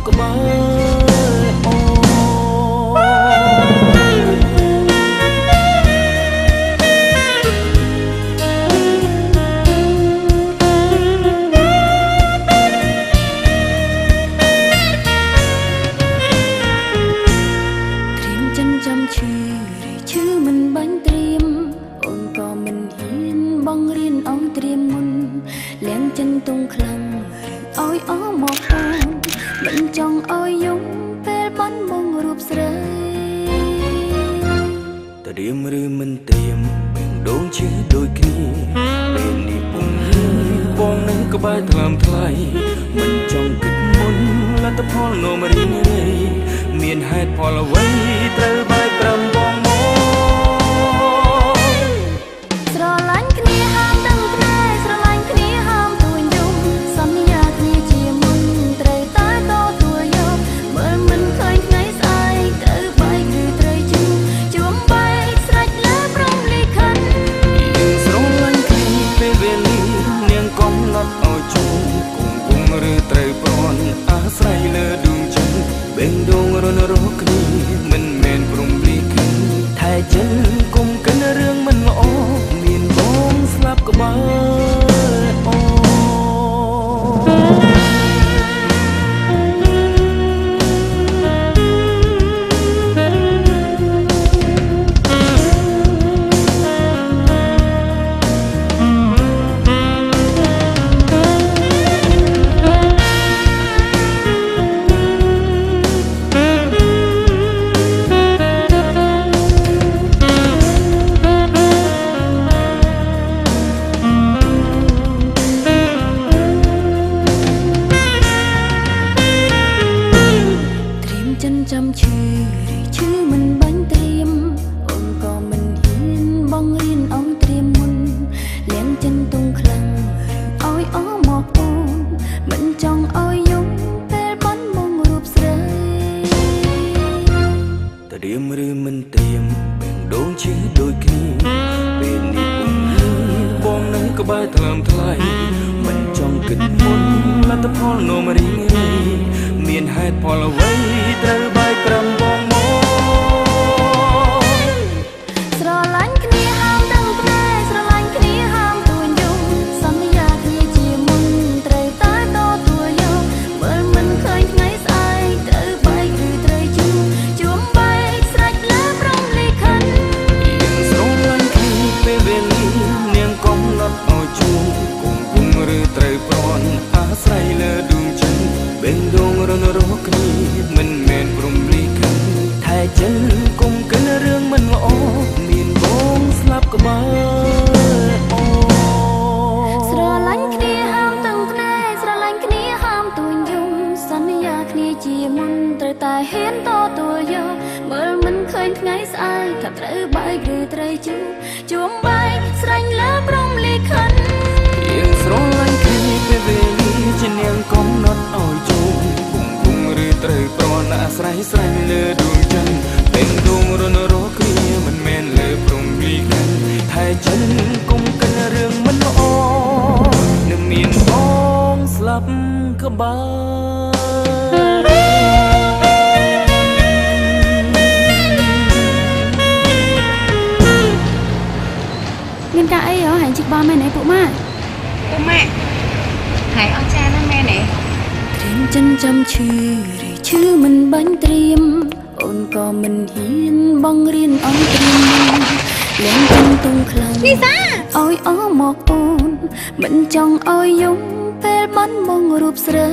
ក្បែរអូឈឺមិនបាញ់ត្រៀមអូនក៏មិនហ៊ានបងរៀនអង្គត្រៀមមុនលៀងចិនតុងខ្លាំងឬឲ្យអមកអូនមិនចង់ឲ្យយំពេលបានមករូបស្រីត្រៀមឬមិនត្រៀមបេងដូងឈឺដូចគ្នាពេលនេះពុំបងនឹងក្បែរថ្លើមថ្លៃមិនចង់គិតមុនលទ្ធផលនោមរីរីមានហេតុផលអ្វីត្រូវបែកប្រាំបងមកស្រឡាញ់គ្នាហាមដឹងផ្នែកស្រឡាញ់គ្នាហាមទួញយំសន្យាគ្នាជាមុនត្រូវតែតទួយកមើលមិនឃើញថ្ងៃស្អែកត្រូវបែកឬត្រូវជួមបែកស្រេចលើព្រមលិខិតយើងស្រឡាញ់គ្នាពេលវេលានាងកំណត់ឲ្យជួបគង់គង់ឬត្រូវប្រន់អាស្រ័យលើដួងចិត្តបេងដូងរនរកគ្នាមិនមែនព្រមលិខិតថែចិនគុំកិនរឿងមិនល្អមានបងស្លាប់ក្បែរអូចាំឈឺមិនបាញ់ត្រៀមអូនក៏មិនហ៊ានបងរៀនអង្គត្រៀមមុនលៀងចិនតុងខ្លាំងឲ្យអមកអូនមិនចង់ឲ្យយំពេលបានមករូបស្រីត្រៀមឬមិនត្រៀមបេងដូងឈឺដូចគ្នាពេលនេះពុំបងនឹងក្បែរថ្លើមថ្លៃមិនចង់គិតមុនលទ្ធផលនោមរីមានហេតុផលអ្វីត្រូវបែកប្រាំបងមកស្រឡាញ់គ្នាហាមដឹងផ្នែកស្រឡាញ់គ្នាហាមទួញយំសន្យាគ្នាជាមុនត្រូវតែតទួយកមើលមិនឃើញថ្ងៃស្អែកត្រូវបែកឬត្រូវជួមបែកស្រេចលើព្រមលិខិតយើងស្រឡាញ់គ្នាពេលវេលានាងកំណត់ឲ្យជួបគង់គង់ឬត្រូវប្រន់អាស្រ័យលើដួងចិត្តបេងដូងរនរកគ្នាមិនមែនព្រមលិខិតថែចិនគុំកិនរឿងមិនល្អមានបងស្លាប់ក្បែរអូស្រឡាញ់គ្នាហាមទាំងភ្នែកស្រឡាញ់គ្នាហាមទួញយំសន្យាគ្នាជាមុនត្រូវតែហ៊ានតទួលយកមើលមិនឃើញថ្ងៃស្អែកថាត្រូវបែកឬត្រូវជួមបែកស្រេចលើព្រមលិខិតយើងស្រឡាញ់គ្នាពេលវេលាជានាងកំណត់ឲ្យជួបឬត្រូវប្រន់អាស្រ័យស្រ័យលើដួងចិត្តបេងដូងរនរកគ្នាមិនមែនលើព្រំលិខិតថែចិនគុំកិនរឿងមិនល្អនឹងមានបងស្លាប់ក្បែរមានការអីហ៎ហាញជីកបោមែនទេពួកម៉ាហើយអស់ចាណាមែនទេត្រៀមចិនចាំឈឺមិនបាញ់ត្រៀមអូនក៏មិនហ៊ានបងរៀនអង្គត្រៀមលៀងចិនតុងខ្លាំងនេះសាឲ្យអមកអូនមិនចង់ឲ្យយំពេលបានមករូបស្រី